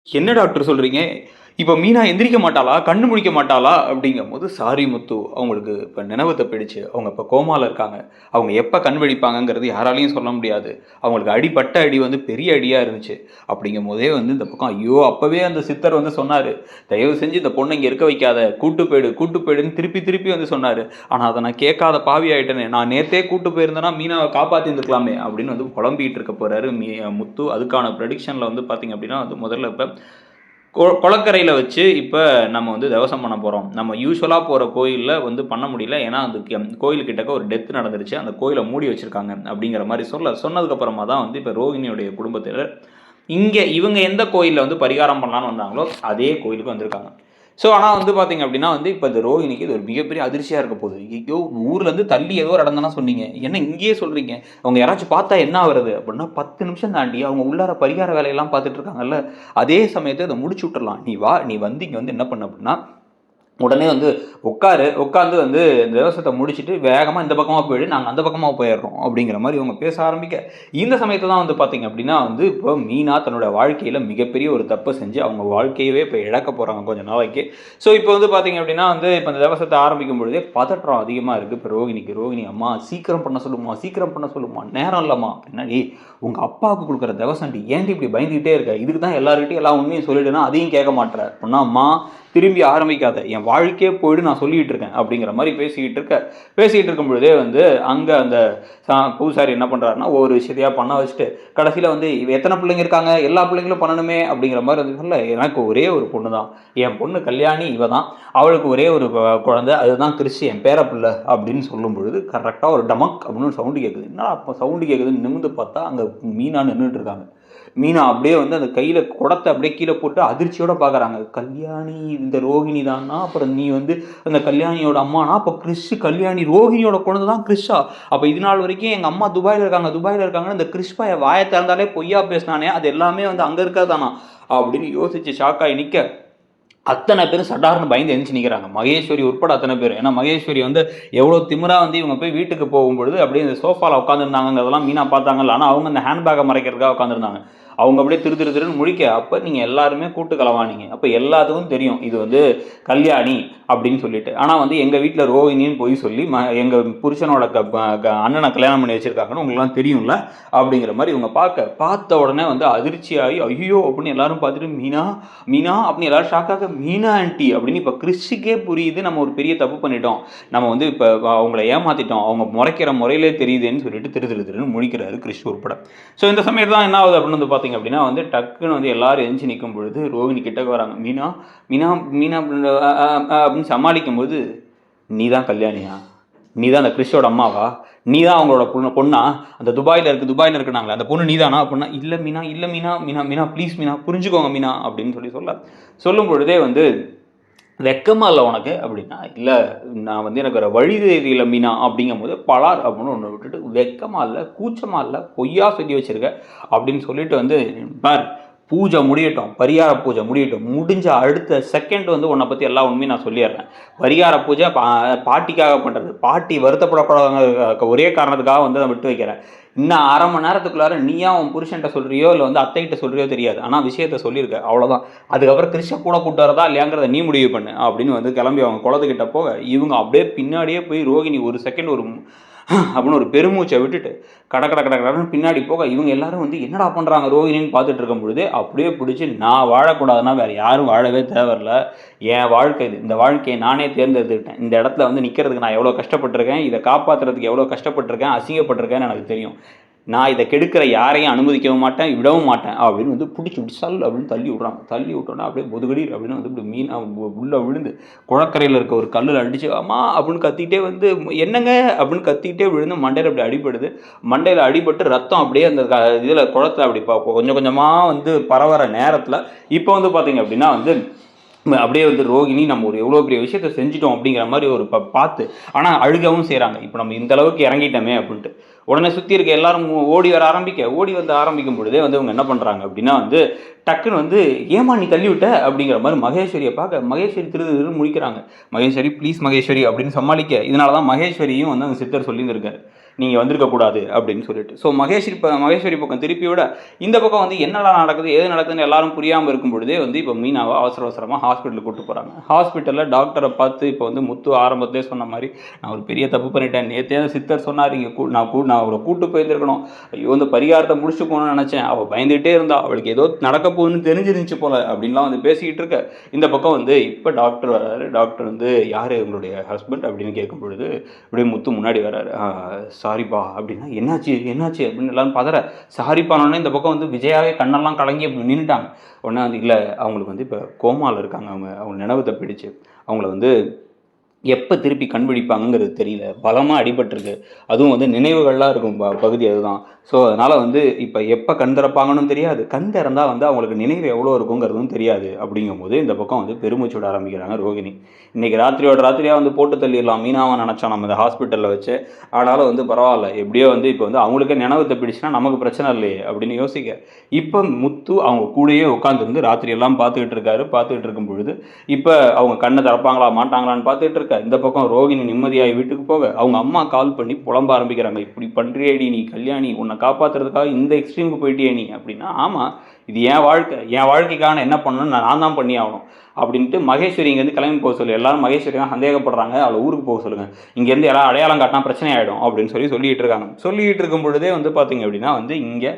என்ன டாக்டர் சொல்றீங்க? இப்ப மீனா எந்திரிக்க மாட்டாளா? கண்ணு முழிக்க மாட்டாளா? அப்படிங்கும்போது, சாரி முத்து. அவங்களுக்கு இப்ப நினைவு தப்பிடுச்சு. அவங்க இப்ப கோமால இருக்காங்க. அவங்க எப்ப கண் விழிப்பாங்கங்கிறது யாராலயும் சொல்ல முடியாது. அவங்களுக்கு அடிபட்ட அடி வந்து பெரிய அடியா இருந்துச்சு. அப்படிங்கும்போதே வந்து இந்த பக்கம் ஐயோ! அப்பவே அந்த சித்தர் வந்து சொன்னாரு. தயவு செஞ்சு இந்த பொண்ண இங்க இருக்க வைக்காத. கூட்டு போயிடு, கூட்டு போயிடுன்னு திருப்பி திருப்பி வந்து சொன்னாரு. ஆனா அத நான் கேட்காத பாவி ஆயிட்டேனே. நான் நேத்தே கூட்டு போயிருந்தேன்னா மீனாவ காப்பாத்தியிருந்துருக்கலாமே அப்படின்னு வந்து புலம்பிட்டு இருக்க போறாரு முத்து. அதுக்கான ப்ரெடிக்ஷன்ல வந்து பார்த்தீங்க அப்படின்னா வந்து முதல்ல இப்ப குளக்கரையில வச்சு இப்ப நம்ம வந்து தவசம் பண்ண போறோம். நம்ம யூசுவலா போற கோயில்ல வந்து பண்ண முடியல. ஏன்னா, அந்த கோயில் கிட்டக்க ஒரு டெத் நடந்துருச்சு. அந்த கோயில மூடி வச்சிருக்காங்க. அப்படிங்கிற மாரி சொன்னதுக்கு அப்புறமா தான் வந்து இப்ப ரோகிணியுடைய குடும்பத்தினர் இவங்க எந்த கோயில்ல வந்து பரிகாரம் பண்ணலான்னு வந்தாங்களோ, அதே கோயிலுக்கு வந்திருக்காங்க. ஆனா வந்து பார்த்தீங்க அப்படின்னா வந்து, இப்ப இந்த ரோகிணிக்கு இது ஒரு மிகப்பெரிய அதிர்ச்சியா இருக்க போகுது. ஐயய்யோ! ஊர்லேருந்து தள்ளி ஏதோ ஒரு இடம் தானே சொன்னீங்க. என்ன இங்கேயே சொல்றீங்க? அவங்க யாராச்சும் பார்த்தா என்ன ஆவுறது? அப்படின்னா 10 நிமிஷம் தாண்டி அவங்க உள்ளார பரிகார வேலையெல்லாம் பார்த்துட்டு இருக்காங்கல்ல, அதே சமயத்துல இத முடிச்சு விட்டுறலாம். நீ வந்து இங்க வந்து என்ன பண்ணு அப்படின்னா, உடனே வந்து உட்காந்து வந்து இந்த விவசாயத்தை முடிச்சுட்டு வேகமா இந்த பக்கமா போயிடு, நாங்க அந்த பக்கமா போயிடுறோம் அப்படிங்கிற மாதிரி இவங்க பேச ஆரம்பிக்க, இந்த சமயத்துல தான் வந்து பாத்தீங்க அப்படின்னா வந்து இப்போ மீனா தன்னோட வாழ்க்கையில மிகப்பெரிய ஒரு தப்பை செஞ்சு அவங்க வாழ்க்கையவே இப்போ இழக்க போறாங்க கொஞ்ச நாளைக்கு. இப்போ வந்து பாத்தீங்க அப்படின்னா வந்து இப்போ இந்த விவசாயத்தை ஆரம்பிக்கும் பொழுதே பதற்றம் அதிகமா இருக்கு இப்போ ரோகிணி அம்மா சீக்கிரம் பண்ண சொல்லுமா நேரம் இல்லம்மா அப்படின்னா, உங்க அப்பாவுக்கு கொடுக்குற தவசண்டி ஏன்டி இப்படி பயந்துகிட்டே இருக்க, இதுக்கு தான் எல்லாருக்கிட்டையும் எல்லா உண்மையும் சொல்லிடுனா அதையும் கேட்க மாட்டேற அப்படின்னா, அம்மா திரும்பி ஆரம்பிக்காத, என் வாழ்க்கையே போயிடு நான் சொல்லிட்டு இருக்கேன் அப்படிங்கிற மாதிரி பேசிக்கிட்டு இருக்கும் பொழுதே வந்து அங்கே அந்த பூசாரி என்ன பண்ணுறாருன்னா ஒவ்வொரு விஷயத்தையா பண்ண வச்சுட்டு கடைசியில் வந்து எத்தனை பிள்ளைங்க இருக்காங்க, எல்லா பிள்ளைங்களும் பண்ணணுமே அப்படிங்கிற மாதிரி வந்து சொல்ல, எனக்கு ஒரே ஒரு பொண்ணு தான், என் பொண்ணு கல்யாணி, இவ தான், அவளுக்கு ஒரே ஒரு குழந்தை, அதுதான் கிறிஸ்டி, என் பேர பிள்ளை அப்படின்னு சொல்லும் பொழுது கரெக்டாக ஒரு டமக் அப்படின்னு சவுண்டு கேட்குது. என்ன அப்போ சவுண்டு கேட்குதுன்னு நிமிந்து பார்த்தா அங்கே மீனா நின்றுட்டு இருக்காங்க. மீனா அப்படியே வந்து அந்த கையில் குடத்தை அப்படியே கீழே போட்டு அதிர்ச்சியோட பார்க்குறாங்க. கல்யாணி இந்த ரோகிணி தான்னா, அப்புறம் நீ வந்து அந்த கல்யாணியோட அம்மானா, அப்போ கல்யாணி ரோகிணியோட குழந்தை தான் கிறிஷா. அப்போ இது நாள் வரைக்கும் எங்கள் அம்மா துபாயில் இருக்காங்கன்னு இந்த கிறிஸ்பாயை வாயை திறந்தாலே பொய்யா பேசினானே, அது எல்லாமே வந்து அங்கே இருக்கிறதானா அப்படின்னு யோசிச்சு ஷாக்காகி நிற்க, அத்தனை பேரும் சடார்னு பயந்து எழுந்து நிற்கிறாங்க, மகேஸ்வரி உட்பட அத்தனை பேர். ஏன்னா மகேஸ்வரி வந்து எவ்வளோ திமிரா வந்து இவங்க போய் வீட்டுக்கு போகும்பொழுது அப்படியே இந்த சோஃபாவில் உட்காந்துருந்தாங்கிறதெல்லாம் மீனா பார்த்தாங்கல்ல. ஆனால் அவங்க அந்த ஹேண்ட்பேக்கை மறைக்கிறதுக்காக உட்காந்துருந்தாங்க. அவங்க அப்படியே திருன்னு முழிக்க, அப்போ நீங்கள் எல்லாருமே கூட்டு களவானீங்க. அப்போ எல்லாத்துக்கும் தெரியும் இது வந்து கல்யாணி அப்படின்னு சொல்லிட்டு. ஆனால் வந்து எங்கள் வீட்டில் ரோஹிணின்னு போய் சொல்லி எங்கள் புருஷனோட அண்ணனை கல்யாணம் பண்ணி வச்சிருக்காங்கன்னு உங்களுக்குலாம் தெரியும்ல அப்படிங்கிற மாதிரி இவங்க பார்த்த உடனே வந்து அதிர்ச்சியாகி ஐயோ அப்படின்னு எல்லாரும் பார்த்துட்டு மீனா அப்படின்னு எல்லாரும் ஷாக்காக, மீனா ஆண்டி அப்படின்னு இப்போ கிறிஸ்டிக்கே புரியுது நம்ம ஒரு பெரிய தப்பு பண்ணிட்டோம், நம்ம வந்து இப்போ அவங்கள ஏமாத்திட்டோம், அவங்க முறைக்கிற முறையிலே தெரியுதுன்னு சொல்லிட்டு திருன்னு முழிக்கிறாரு கிறிஸ் உட்பட. இந்த சமயத்தில் தான் என்ன ஆகுது அப்படின்னு வந்து பார்த்தீங்க அப்படின்னா வந்து டக்குன்னு வந்து எல்லாரும் எஞ்சி நிற்கும் பொழுது ரோகிணி கிட்டக்கு வராங்க. மீனா அப்படின்னு சமாளிக்கும் போது, நீ தான் கல்யாணியா, நீ தான் அந்த கிறிஸ்டோட அம்மாவா, நீ தான் அவங்களோட பொண்ணா, அந்த துபாயில் இருக்குனாங்களே அந்த பொண்ணு நீ தானா அப்படின்னா, இல்லை மீனா ப்ளீஸ் மீனா புரிஞ்சுக்கோங்க மீனா அப்படின்னு சொல்லும் பொழுதே வந்து, வெக்கமா இல்லை உனக்கு அப்படின்னா, இல்லை நான் வந்து எனக்கு ஒரு வழி தெரியல மீனா அப்படிங்கும் போது பலார் அப்படின்னு ஒன்று விட்டுட்டு, வெக்கமா இல்லை, கூச்சமா இல்லை, பொய்யா சொல்லி வச்சிருக்க அப்படின்னு சொல்லிட்டு வந்து பார், பூஜை முடியட்டும், பரிகார பூஜை முடியட்டும், முடிஞ்ச அடுத்த செகண்ட் வந்து உன்னை பற்றி எல்லா உண்மையும் நான் சொல்லிடுறேன். பரிகார பூஜை பாட்டிக்காக பண்ணுறது, பாட்டி வருத்தப்படக்கூடாத ஒரே காரணத்துக்காக வந்து நான் விட்டு வைக்கிறேன். இன்னும் அரை மணி நேரத்துக்குள்ளார நீயா உன் புருஷன்ட்ட சொல்கிறியோ இல்லை வந்து அத்தைகிட்ட சொல்கிறியோ தெரியாது, ஆனால் விஷயத்த சொல்லியிருக்க அவ்வளோதான். அதுக்கப்புறம் கிறிஸ்ட கூட கூட்டு வரதா இல்லையாங்கிறத நீ முடிவு பண்ணு அப்படின்னு வந்து கிளம்பி அவங்க குளத்துக்கிட்ட போக, இவங்க அப்படியே பின்னாடியே போய் ரோகிணி ஒரு செகண்ட் ஒரு அப்படின்னு ஒரு பெருமூச்சை விட்டுட்டு கடன்னு பின்னாடி போக, இவங்க எல்லாரும் வந்து என்னடா பண்ணுறாங்க ரோகிணின்னு பார்த்துட்டு இருக்கும் பொழுது அப்படியே பிடிச்சி, நான் வாழக்கூடாதுன்னா வேறு யாரும் வாழவே தேவையில்ல, என் வாழ்க்கை இது, இந்த வாழ்க்கையை நானே தேர்ந்தெடுத்துக்கிட்டேன், இந்த இடத்துல வந்து நிற்கிறதுக்கு நான் எவ்வளோ கஷ்டப்பட்டிருக்கேன், இதை காப்பாற்றுறதுக்கு எவ்வளோ கஷ்டப்பட்டிருக்கேன், அசிங்கப்பட்டிருக்கேன்னு எனக்கு தெரியும், நான் இதை கெடுக்கிற யாரையும் அனுமதிக்கவும் மாட்டேன், விடவும் மாட்டேன் அப்படின்னு வந்து பிடிச்சி சல் அப்படின்னு தள்ளி விட்றாங்க. தள்ளி விட்டோன்னா அப்படியே முதுகடியில் அப்படின்னு வந்து இப்படி மீன் உள்ளே விழுந்து குளக்கரையில் இருக்க ஒரு கல்லில் அடிச்சு அம்மா அப்படின்னு கத்திக்கிட்டே வந்து, என்னங்க அப்படின்னு கத்திக்கிட்டே விழுந்து மண்டையில் அப்படி அடிபடுது. மண்டையில் அடிபட்டு ரத்தம் அப்படியே அந்த இதில் குளத்தில் அப்படி கொஞ்சம் கொஞ்சமாக வந்து பரவற நேரத்தில் இப்போ வந்து பார்த்தீங்க அப்படின்னா வந்து அப்படியே வந்து ரோகிணி நம்ம ஒரு எவ்வளோ பெரிய விஷயத்த செஞ்சிட்டோம் அப்படிங்கிற மாதிரி ஒரு பார்த்து, ஆனால் அழுகவும் செய்கிறாங்க, இப்போ நம்ம இந்த அளவுக்கு இறங்கிட்டோமே அப்படின்ட்டு. உடனே சுற்றி இருக்க எல்லாரும் ஓடி வந்து ஆரம்பிக்கும் பொழுதே வந்து அவங்க என்ன பண்ணுறாங்க அப்படின்னா வந்து டக்குன்னு வந்து, ஏமா நீ தள்ளி விட்ட அப்படிங்கிற மாதிரி மகேஸ்வரியை பார்க்க, மகேஸ்வரி திருன்னு முழிக்கிறாங்க. மகேஸ்வரி ப்ளீஸ் மகேஸ்வரி அப்படின்னு சமாளிக்க, இதனால தான் மகேஸ்வரியும் வந்து அந்த சித்தர் சொல்லியிருந்திருக்காரு. நீங்கள் வந்திருக்கக்கூடாது அப்படின்னு சொல்லிட்டு. ஸோ மகேஸ்வரி பக்கம் திருப்பி விட இந்த பக்கம் வந்து என்னடா நடக்குது எது நடக்குதுன்னு எல்லாரும் புரியாமல் இருக்கும் பொழுதே வந்து இப்போ மீனாவை அவசரமாக ஹாஸ்பிட்டலுக்கு கூப்பிட்டு போகிறாங்க. ஹாஸ்பிட்டலில் டாக்டரை பார்த்து இப்போ வந்து முத்து ஆரம்பத்திலே சொன்ன மாதிரி நான் ஒரு பெரிய தப்பு பண்ணிட்டேன், நேற்றே சித்தர் சொன்னார் இங்கே நான் அவளை கூட்டு போயிருந்துருக்கணும், ஐயோ இந்த பரிகாரத்தை முடிச்சு போகணும்னு நினச்சேன், அவள் பயந்துகிட்டே இருந்தா, அவளுக்கு ஏதோ நடக்க போகுதுன்னு தெரிஞ்சிருந்துச்சு போல அப்படின்லாம் வந்து பேசிக்கிட்டு இருக்க. இந்த பக்கம் வந்து இப்போ டாக்டர் வர்றாரு. டாக்டர் வந்து யார் உங்களுடைய ஹஸ்பண்ட் அப்படின்னு கேட்கும் பொழுது இப்படியே முத்து முன்னாடி வர்றாரு. சாரிப்பா அப்படின்னா என்னாச்சு அப்படின்னு எல்லாரும் பதற. சாரிப்பானோடனே இந்த பக்கம் வந்து விஜயாவே கண்ணெல்லாம் கலங்கி நின்றுட்டாங்க. உடனே வந்து இல்லை அவங்களுக்கு வந்து இப்போ கோமாவில் இருக்காங்க, அவங்க நினைவு தப்பிடுச்சு, அவங்கள வந்து எப்போ திருப்பி கண் விழிப்பாங்கங்கிறது தெரியல, பலமாக அடிபட்டிருக்கு, அதுவும் வந்து நினைவுகள்லாம் இருக்கும் பகுதி அதுதான். ஸோ அதனால் வந்து இப்போ எப்போ கண் திறப்பாங்கன்னு தெரியாது, கண் திறந்தால் வந்து அவங்களுக்கு நினைவு எவ்வளோ இருக்குங்கிறதும் தெரியாது. அப்படிங்கும்போது இந்த பக்கம் வந்து பெருமூச்சு விட ஆரம்பிக்கிறாங்க ரோகிணி. இன்றைக்கி ராத்திரியாக வந்து போட்டு தள்ளிடலாம் மீனாவை நினச்சோம் நம்ம இந்த ஹாஸ்பிட்டலில் வச்சு, ஆனாலும் வந்து பரவாயில்ல எப்படியோ வந்து இப்போ வந்து அவங்களுக்கே நினைவு தப்பிடுச்சுன்னா நமக்கு பிரச்சனை இல்லையே அப்படின்னு யோசிக்க. இப்போ முத்து அவங்க கூடயே உட்காந்துருந்து ராத்திரியெல்லாம் பார்த்துக்கிட்டு இருக்கும் பொழுது இப்போ அவங்க கண்ணை திறப்பாங்களா மாட்டாங்களான்னு பார்த்துக்கிட்டு இருக்க. இந்த பக்கம் ரோகிணி நிம்மதியாகி வீட்டுக்கு போக அவங்க அம்மா கால் பண்ணி புலம்ப ஆரம்பிக்கிறாங்க. இப்படி பண்ணுறியேடி நீ கல்யாணி, உன்னை காப்பாற்றுறதுக்காக இந்த எக்ஸ்ட்ரீமுக்கு போயிட்டியே நீ அப்படின்னா. ஆமாம் இது என் வாழ்க்கைக்கான என்ன பண்ணணும்னு நான் தான் பண்ணி ஆகணும் அப்படின்ட்டு மகேஸ்வரி இங்கேருந்து கிளம்பி போக சொல்லு. எல்லாரும் மகேஸ்வரி தான் சந்தேகப்படுறாங்க, அவளை ஊருக்கு போக சொல்லுங்கள், இங்கேருந்து எல்லாம் அடையாளம் காட்டினா பிரச்சனை ஆகிடும் அப்படின்னு சொல்லிட்டு இருக்காங்க. சொல்லிகிட்டு இருக்கும் பொழுதே வந்து பார்த்தீங்க அப்படின்னா வந்து இங்கே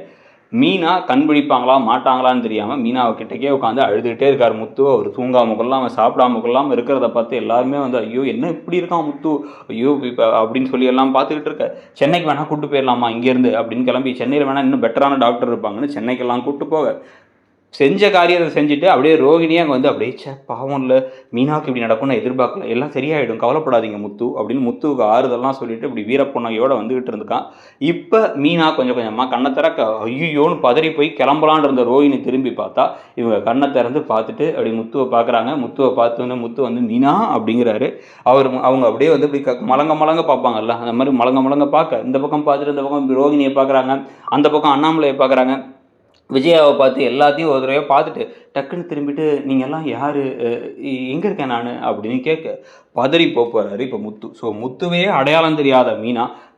மீனா கண் பிடிப்பாங்களா மாட்டாங்களான்னு தெரியாமல் மீனாவை கிட்டக்கே உட்காந்து அழுதுகிட்டே இருக்கார் முத்து. அவர் தூங்காம கொள்ளாமல் சாப்பிடாம கொள்ளாமல் இருக்கிறத பார்த்து எல்லாருமே வந்து ஐயோ என்ன இப்படி இருக்கான் முத்து, ஐயோ இப்போ அப்படின்னு சொல்லி எல்லாம் பார்த்துக்கிட்டு இருக்க. சென்னைக்கு வேணால் கூப்பிட்டு போயிடலாமா இங்கேருந்து அப்படின்னு கிளம்பி, சென்னையில் வேணால் இன்னும் பெட்டரான டாக்டர் இருப்பாங்கன்னு சென்னைக்கெல்லாம் கூப்பிட்டு போக செஞ்ச காரியத்தை செஞ்சுட்டு அப்படியே ரோகிணியே அங்கே வந்து அப்படியே பாவம் இல்லை மீனாவுக்கு இப்படி நடக்கும்னு எதிர்பார்க்கல, எல்லாம் சரியாயிடும் கவலைப்படாதீங்க முத்து அப்படின்னு முத்துவுக்கு ஆறுதல்லாம் சொல்லிட்டு இப்படி வீரப்பொண்ணையோடு வந்துகிட்டு இருந்துக்கான். இப்போ மீனா கொஞ்சம் கொஞ்சமாக கண்ணை திறக்க ஐயோன்னு பதறி போய் கிளம்பலான் இருந்த ரோஹிணி திரும்பி பார்த்தா இவங்க கண்ணை திறந்து பார்த்துட்டு அப்படி முத்துவை பார்க்குறாங்க. முத்துவை பார்த்தோன்னே முத்து வந்து மீனா அப்படிங்கிறாரு. அவங்க அப்படியே வந்து இப்படி மலங்க பார்ப்பாங்கல்ல அந்த மாதிரி மலங்க பார்க்க இந்த பக்கம் பார்த்துட்டு இந்த பக்கம் ரோஹிணியை பார்க்குறாங்க, அந்த பக்கம் அண்ணாமலையை பார்க்குறாங்க, விஜயாவை பார்த்து எல்லாத்தையும் ஒரு தடவை பார்த்துட்டு டக்குன்னு திரும்பிட்டு நீங்கள் எல்லாம் யார் எங்கே இருக்கேன் நான் அப்படின்னு கேட்க பதறி போகிறாரு இப்போ முத்து. ஸோ முத்துவே அடையாளம் தெரியாத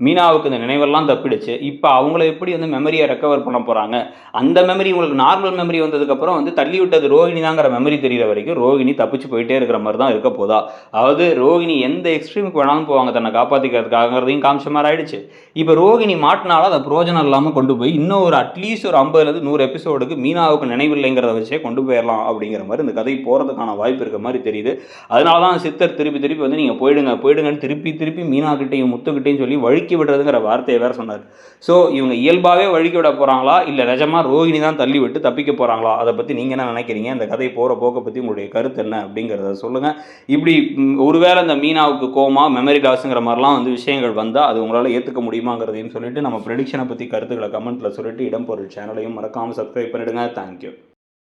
மீனாவுக்கு இந்த நினைவெல்லாம் தப்பிடுச்சு. இப்போ அவங்கள எப்படி வந்து மெமரியை ரெக்கவர் பண்ண போகிறாங்க, அந்த மெமரி உங்களுக்கு நார்மல் மெமரி வந்ததுக்கப்புறம் வந்து தள்ளி விட்டது ரோஹிணி தாங்கிற மெமரி தெரிகிற வரைக்கும் ரோஹிணி தப்பிச்சு போயிட்டே இருக்கிற மாதிரி தான் இருக்க போதா. அதாவது ரோஹிணி எந்த எக்ஸ்ட்ரீமுக்கு வேணாலும் போவாங்க தன்னை காப்பாற்றிக்கிறதுக்காகிறதையும் காமிச்ச மாதிரி ஆயிடுச்சு. இப்போ ரோஹிணி மாட்டினாலும் அதை பிரோஜனம் இல்லாமல் கொண்டு போய் இன்னும் ஒரு அட்லீஸ்ட் ஒரு 50-100 எபிசோடுக்கு மீனாவுக்கு நினைவில்லைங்கிறத வச்சே கொண்டு போயிடலாம் அப்படிங்கிற மாதிரி இந்த கதை போகிறதுக்கான வாய்ப்பு இருக்க மாதிரி தெரியுது. அதனால தான் சித்தர் திருப்பி வந்து நீங்கள் போயிடுங்கன்னு திருப்பி மீனாக்கிட்டையும் முத்துக்கிட்டையும் சொல்லி வழுக்கி விடுறதுங்கிற வார்த்தையை வேறு சொன்னார். ஸோ இவங்க இயல்பாகவே வழுக்கி விட போகிறாங்களா இல்லை நிஜமாக ரோஹிணி தான் தள்ளி விட்டு தப்பிக்க போகிறாங்களா, அதை பற்றி நீங்கள் என்ன நினைக்கிறீங்க, இந்த கதை போகிற போக்கை பற்றி உங்களுடைய கருத்து என்ன அப்படிங்கிறத சொல்லுங்கள். இப்படி ஒருவேளை இந்த மீனாவுக்கு கோமா மெமரி லாஸுங்கிற மாதிரிலாம் வந்து விஷயங்கள் வந்தால் அது உங்களால் ஏற்றுக்க முடியுமாங்கிறதையும் சொல்லிட்டு நம்ம ப்ரெடிக்ஷனை பற்றி கருத்துக்களை கமெண்ட்டில் சொல்லிட்டு இடம்பொருள் சேனலையும் மறக்காமல் சப்ஸ்கிரைப் பண்ணிவிடுங்க. தேங்க்யூ.